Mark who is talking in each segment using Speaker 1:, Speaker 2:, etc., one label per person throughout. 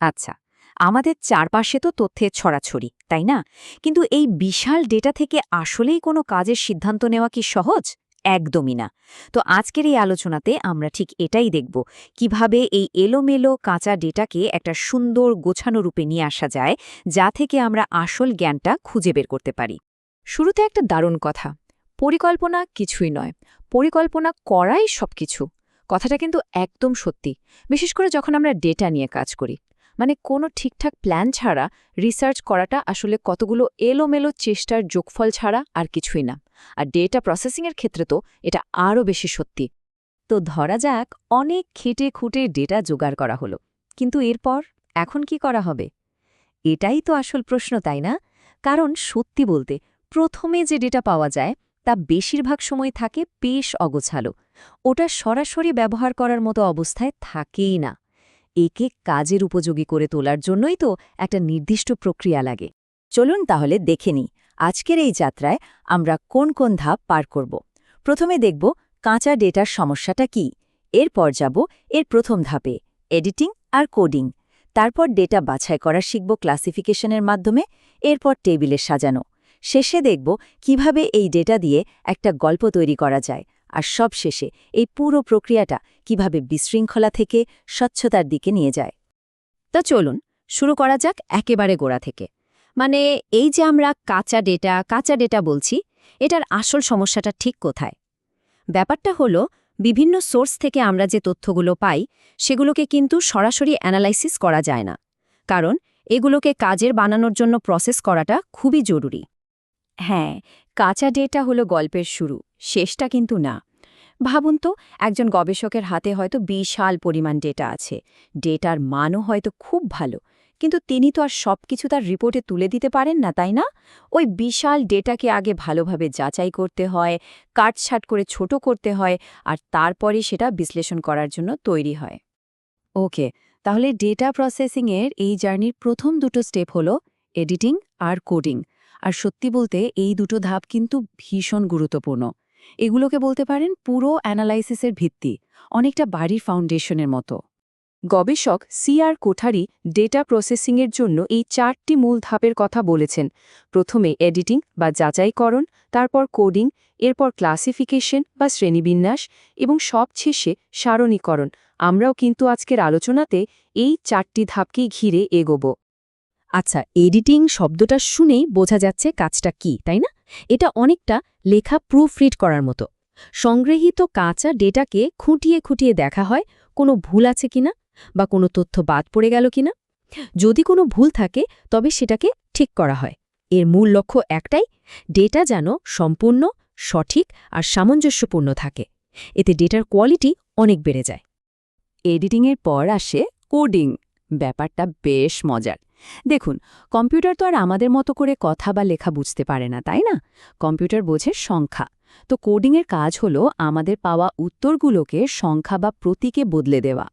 Speaker 1: আচ্ছা, আমাদের চারপাশে তো তথ্যের ছড়াছড়ি, তাই না? কিন্তু এই বিশাল ডেটা থেকে আসলেই কোনো কাজের সিদ্ধান্ত নেওয়া কি সহজ? একদমই না। তো আজকের এই আলোচনাতে আমরা ঠিক এটাই দেখব, কিভাবে এই এলোমেলো কাঁচা ডেটাকে একটা সুন্দর গোছানো রূপে নিয়ে আসা যায়, যা থেকে আমরা আসল জ্ঞানটা খুঁজে বের করতে পারি।
Speaker 2: শুরুতে একটা দারুণ কথা। পরিকল্পনা কিছুই নয়, পরিকল্পনা করাই সবকিছু। কথাটা কিন্তু একদম সত্যি, বিশেষ করে যখন আমরা ডেটা নিয়ে কাজ করি। মানে কোনো ঠিকঠাক প্ল্যান ছাড়া রিসার্চ করাটা আসলে কতগুলো এলোমেলো চেষ্টার যোগফল ছাড়া আর কিছুই না। আর ডেটা প্রসেসিংয়ের ক্ষেত্রে তো এটা আরও বেশি সত্যি।
Speaker 1: তো ধরা যাক অনেক খেটে খুঁটে ডেটা জোগাড় করা হলো, কিন্তু এরপর এখন কি করা হবে? এটাই তো আসল প্রশ্ন, তাই না? কারণ সত্যি বলতে প্রথমে যে ডেটা পাওয়া যায় তা বেশিরভাগ সময় থাকে বেশ অগোছালো। ওটা সরাসরি ব্যবহার করার মতো অবস্থায় থাকেই না। একে কাজের উপযোগী করে তোলার জন্যই তো একটা নির্দিষ্ট প্রক্রিয়া লাগে। চলুন তাহলে দেখে নিই আজকের এই যাত্রায় আমরা কোন কোন ধাপ পার করব। প্রথমে দেখব কাঁচা ডেটার সমস্যাটা কি। এরপর যাব এর প্রথম ধাপে, এডিটিং আর কোডিং। তারপর ডেটা বাছাই করা শিখব ক্লাসিফিকেশনের মাধ্যমে, এরপর টেবিলে সাজানো। শেষে দেখব কিভাবে এই ডেটা দিয়ে একটা গল্প তৈরি করা যায়, আর সবশেষে এই পুরো প্রক্রিয়াটা কিভাবে বিশৃঙ্খলা থেকে স্বচ্ছতার দিকে নিয়ে যায়। তা চলুন শুরু করা যাক একেবারে গোড়া থেকে। মানে এই যে আমরা কাঁচা ডেটা বলছি, এটার আসল সমস্যাটা ঠিক কোথায়? ব্যাপারটা হলো, বিভিন্ন সোর্স থেকে আমরা যে তথ্যগুলো পাই সেগুলোকে কিন্তু সরাসরি অ্যানালাইসিস করা যায় না, কারণ এগুলোকে কাজের বানানোর জন্য প্রসেস করাটা খুবই জরুরি। হ্যাঁ, কাঁচা ডেটা হলো গল্পের শুরু, শেষটা কিন্তু না। ভাবুন তো, একজন গবেষকের হাতে হয়তো বিশাল পরিমাণ ডেটা আছে, ডেটার মানও হয়তো খুব ভালো, কিন্তু তিনি তো আর সবকিছু তার রিপোর্টে তুলে দিতে পারেন না, তাই না? ওই বিশাল ডেটাকে আগে ভালোভাবে যাচাই করতে হয়, কাটছাঁট করে ছোট করতে হয়, আর তারপরে সেটা বিশ্লেষণ করার জন্য তৈরি হয়। ওকে, তাহলে ডেটা প্রসেসিংয়ের এই জার্নির প্রথম দুটো স্টেপ হলো এডিটিং আর কোডিং। আর সত্যি বলতে এই দুটো ধাপ কিন্তু ভীষণ গুরুত্বপূর্ণ। এগুলোকে বলতে পারেন পুরো অ্যানালাইসিসের ভিত্তি, অনেকটা বাড়ির ফাউন্ডেশনের মতো।
Speaker 2: গবেষক সিআর কোঠারি ডেটা প্রসেসিংয়ের জন্য এই 4টি মূল ধাপের কথা বলেছেন। প্রথমে এডিটিং বা যাচাইকরণ, তারপর কোডিং, এরপর ক্লাসিফিকেশন বা শ্রেণীবিন্যাস এবং সবশেষে সারণীকরণ। আমরাও কিন্তু আজকের আলোচনাতে এই 4টি ধাপকেই ঘিরে এগোব।
Speaker 1: আচ্ছা, এডিটিং শব্দটা শুনেই বোঝা যাচ্ছে কাজটা কি, তাই না? এটা অনেকটা লেখা প্রুফ রিড করার মতো। সংগৃহীত কাঁচা ডেটাকে খুঁটিয়ে খুঁটিয়ে দেখা হয় কোনো ভুল আছে কিনা, বা কোনো তথ্য বাদ পড়ে গেল কিনা। যদি কোনো ভুল থাকে তবে সেটাকে ঠিক করা হয়। এর মূল লক্ষ্য একটাই, ডেটা যেন সম্পূর্ণ, সঠিক আর সামঞ্জস্যপূর্ণ থাকে। এতে ডেটার কোয়ালিটি অনেক বেড়ে যায়। এডিটিংয়ের পর আসে কোডিং। ব্যাপারটা বেশ মজার। দেখুন, কম্পিউটার তো আর আমাদের মতো করে কথা বা লেখা বুঝতে পারে না, তাই না? কম্পিউটার বোঝে সংখ্যা। তো কোডিংয়ের কাজ হলো আমাদের পাওয়া উত্তরগুলোকে সংখ্যা বা প্রতীকে বদলে দেওয়া।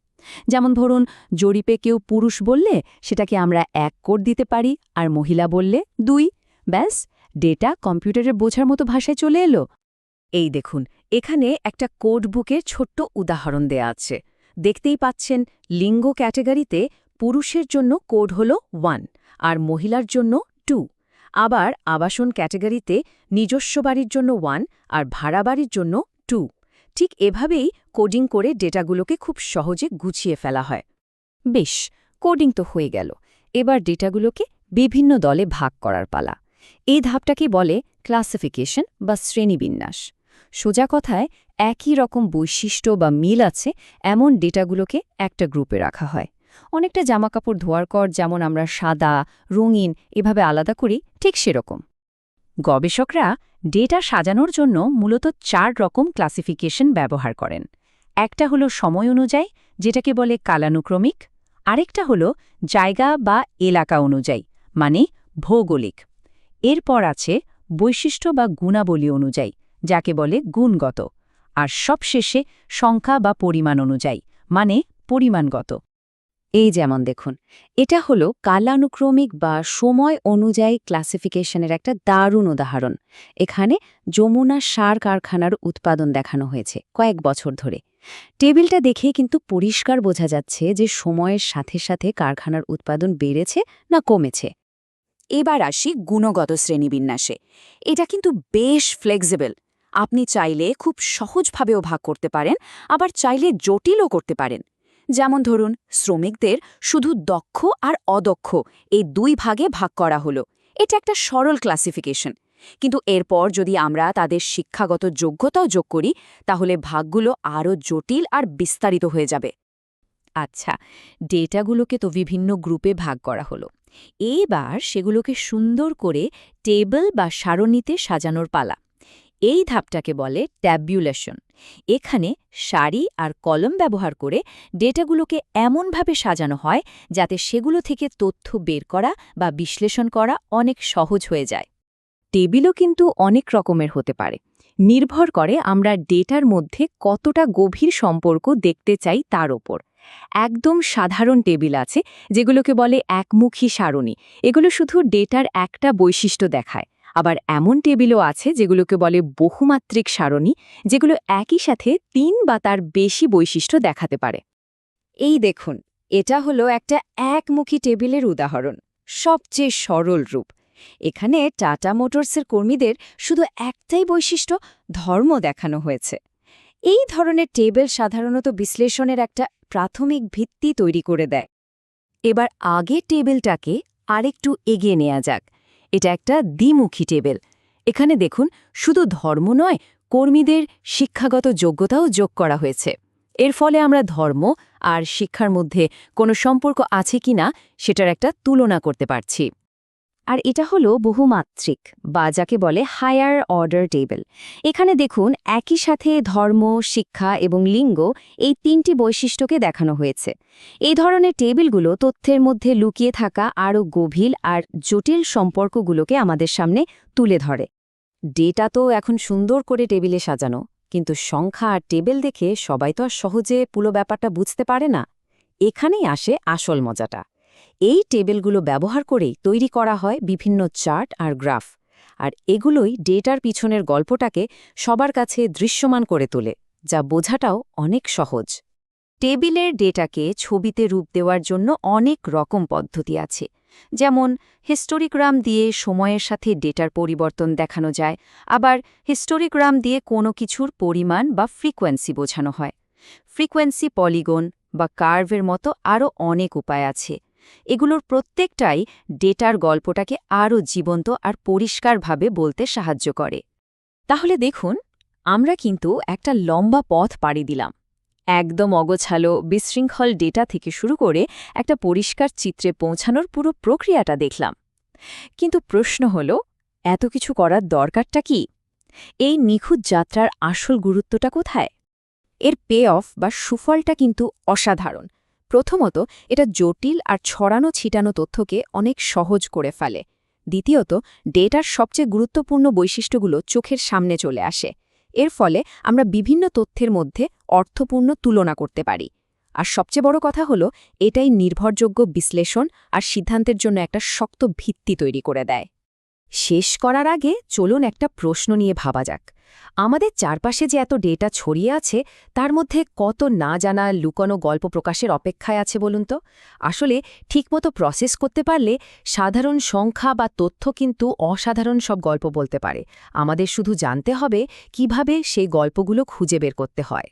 Speaker 1: যেমন ধরুন, জরিপে কেউ পুরুষ বললে সেটাকে আমরা 1 কোড দিতে পারি, আর মহিলা বললে 2। ব্যাস, ডেটা কম্পিউটারের বোঝার মতো ভাষায় চলে এলো। এই দেখুন, এখানে একটা কোড বুকের ছোট্ট উদাহরণ দেয়া আছে। দেখতেই পাচ্ছেন, লিঙ্গ ক্যাটেগরিতে পুরুষের জন্য কোড হল 1 আর মহিলার জন্য 2। আবার আবাসন ক্যাটেগরিতে নিজস্ব বাড়ির জন্য 1 আর ভাড়া বাড়ির জন্য 2। ঠিক এভাবেই কোডিং করে ডেটাগুলোকে খুব সহজে গুছিয়ে ফেলা হয়। বেশ, কোডিং তো হয়ে গেল। এবার ডেটাগুলোকে বিভিন্ন দলে ভাগ করার পালা। এই ধাপটাকে বলে ক্লাসিফিকেশন বা শ্রেণীবিন্যাস। সোজা কথায়, একই রকম বৈশিষ্ট্য বা মিল আছে এমন ডেটাগুলোকে একটা গ্রুপে রাখা হয়। অনেকটা জামাকাপড় ধোয়ার পর যেমন আমরা সাদা, রঙিন এভাবে আলাদা করি, ঠিক সেরকম। গবেষকরা ডেটা সাজানোর জন্য মূলত 4 রকম ক্লাসিফিকেশন ব্যবহার করেন। একটা হলো সময় অনুযায়ী, যেটাকে বলে কালানুক্রমিক। আরেকটা হলো জায়গা বা এলাকা অনুযায়ী, মানে ভৌগোলিক। এরপর আছে বৈশিষ্ট্য বা গুণাবলী অনুযায়ী, যাকে বলে গুণগত। আর সবশেষে সংখ্যা বা পরিমাণ অনুযায়ী, মানে পরিমাণগত। এই যেমন দেখুন, এটা হলো কালানুক্রমিক বা সময় অনুযায়ী ক্লাসিফিকেশনের একটা দারুণ উদাহরণ। এখানে যমুনা সার কারখানার উৎপাদন দেখানো হয়েছে কয়েক বছর ধরে। টেবিলটা দেখেই কিন্তু পরিষ্কার বোঝা যাচ্ছে যে সময়ের সাথে সাথে কারখানার উৎপাদন বেড়েছে না কমেছে।
Speaker 2: এবার আসি গুণগত শ্রেণীবিন্যাসে। এটা কিন্তু বেশ ফ্লেক্সিবল। আপনি চাইলে খুব সহজভাবেও ভাগ করতে পারেন, আবার চাইলে জটিলও করতে পারেন। যেমন ধরুন, শ্রমিকদের শুধু দক্ষ আর অদক্ষ এই দুই ভাগে ভাগ করা হলো। এটা একটা সরল ক্লাসিফিকেশন। কিন্তু এরপর যদি আমরা তাদের শিক্ষাগত যোগ্যতাও যোগ করি, তাহলে ভাগগুলো আরও জটিল আর বিস্তারিত হয়ে যাবে।
Speaker 1: আচ্ছা, ডেটাগুলোকে তো বিভিন্ন গ্রুপে ভাগ করা হলো। এবার সেগুলোকে সুন্দর করে টেবিল বা সারণীতে সাজানোর পালা। এই ধাপটাকে বলে ট্যাবুলেশন। এখানে সারি আর কলম ব্যবহার করে ডেটাগুলোকে এমনভাবে সাজানো হয় যাতে সেগুলো থেকে তথ্য বের করা বা বিশ্লেষণ করা অনেক সহজ হয়ে যায়। টেবিলও কিন্তু অনেক রকমের হতে পারে, নির্ভর করে আমরা ডেটার মধ্যে কতটা গভীর সম্পর্ক দেখতে চাই তার ওপর। একদম সাধারণ টেবিল আছে যেগুলোকে বলে একমুখী সারণী। এগুলো শুধু ডেটার একটা বৈশিষ্ট্য দেখায়। আবার এমন টেবিলও আছে যেগুলোকে বলে বহুমাত্রিক সারণী, যেগুলো একই সাথে ৩ বা তার বেশি বৈশিষ্ট্য দেখাতে পারে। এই দেখুন, এটা হলো একটা একমুখী টেবিলের উদাহরণ, সবচেয়ে সরল রূপ। এখানে টাটা মোটরসের কর্মীদের শুধু একটাই বৈশিষ্ট্য, ধর্ম দেখানো হয়েছে। এই ধরনের টেবিল সাধারণত বিশ্লেষণের একটা প্রাথমিক ভিত্তি তৈরি করে দেয়। এবার আগের টেবিলটাকে আরেকটু এগিয়ে নেওয়া যাক। এটা একটা দ্বিমুখী টেবিল। এখানে দেখুন, শুধু ধর্ম নয়, কর্মীদের শিক্ষাগত যোগ্যতাও যোগ করা হয়েছে। এর ফলে আমরা ধর্ম আর শিক্ষার মধ্যে কোনো সম্পর্ক আছে কিনা সেটার একটা তুলনা করতে পারছি। আর এটা হলো বহুমাত্রিক, বা যাকে বলে হায়ার অর্ডার টেবিল। এখানে দেখুন, একই সাথে ধর্ম, শিক্ষা এবং লিঙ্গ এই ৩টি বৈশিষ্ট্যকে দেখানো হয়েছে। এই ধরনের টেবিলগুলো তথ্যের মধ্যে লুকিয়ে থাকা আরও গভীর আর জটিল সম্পর্কগুলোকে আমাদের সামনে তুলে ধরে। ডেটা তো এখন সুন্দর করে টেবিলে সাজানো, কিন্তু সংখ্যা আর টেবিল দেখে সবাই তো আর সহজে পুরো ব্যাপারটা বুঝতে পারে না। এখানেই আসে আসল মজাটা। এই টেবিলগুলো ব্যবহার করেই তৈরি করা হয় বিভিন্ন চার্ট আর গ্রাফ, আর এগুলোই ডেটার পিছনের গল্পটাকে সবার কাছে দৃশ্যমান করে তোলে, যা বোঝাটাও অনেক সহজ। টেবিলের ডেটাকে ছবিতে রূপ দেওয়ার জন্য অনেক রকম পদ্ধতি আছে। যেমন হিস্টোরিগ্রাম দিয়ে সময়ের সাথে ডেটার পরিবর্তন দেখানো যায়, আবার হিস্টোরিগ্রাম দিয়ে কোনো কিছুর পরিমাণ বা ফ্রিকোয়েন্সি বোঝানো হয়। ফ্রিকোয়েন্সি পলিগন বা কার্ভের মতো আরও অনেক উপায় আছে। এগুলোর প্রত্যেকটাই ডেটার গল্পটাকে আরও জীবন্ত আর পরিষ্কারভাবে বলতে সাহায্য করে। তাহলে দেখুন, আমরা কিন্তু একটা লম্বা পথ পাড়ি দিলাম। একদম অগোছালো বিশৃঙ্খল ডেটা থেকে শুরু করে একটা পরিষ্কার চিত্রে পৌঁছানোর পুরো প্রক্রিয়াটা দেখলাম। কিন্তু প্রশ্ন হল, এত কিছু করার দরকারটা কি? এই নিখুঁত যাত্রার আসল গুরুত্বটা কোথায়? এর পে অফ বা সুফলটা কিন্তু অসাধারণ। প্রথমত, এটা জটিল আর ছড়ানো ছিটানো তথ্যকে অনেক সহজ করে ফেলে। দ্বিতীয়ত, ডেটার সবচেয়ে গুরুত্বপূর্ণ বৈশিষ্ট্যগুলো চোখের সামনে চলে আসে। এর ফলে আমরা বিভিন্ন তথ্যের মধ্যে অর্থপূর্ণ তুলনা করতে পারি। আর সবচেয়ে বড় কথা হলো, এটাই নির্ভরযোগ্য বিশ্লেষণ আর সিদ্ধান্তের জন্য একটা শক্ত ভিত্তি তৈরি করে দেয়। শেষ করার আগে চলুন একটা প্রশ্ন নিয়ে ভাবা যাক। আমাদের চারপাশে যে এত ডেটা ছড়িয়ে আছে, তার মধ্যে কত না জানা লুকানো গল্প প্রকাশের অপেক্ষায় আছে বলুন তো? আসলে ঠিকমতো প্রসেস করতে পারলে সাধারণ সংখ্যা বা তথ্য কিন্তু অসাধারণ সব গল্প বলতে পারে। আমাদের শুধু জানতে হবে কিভাবে সেই গল্পগুলো খুঁজে বের করতে হয়।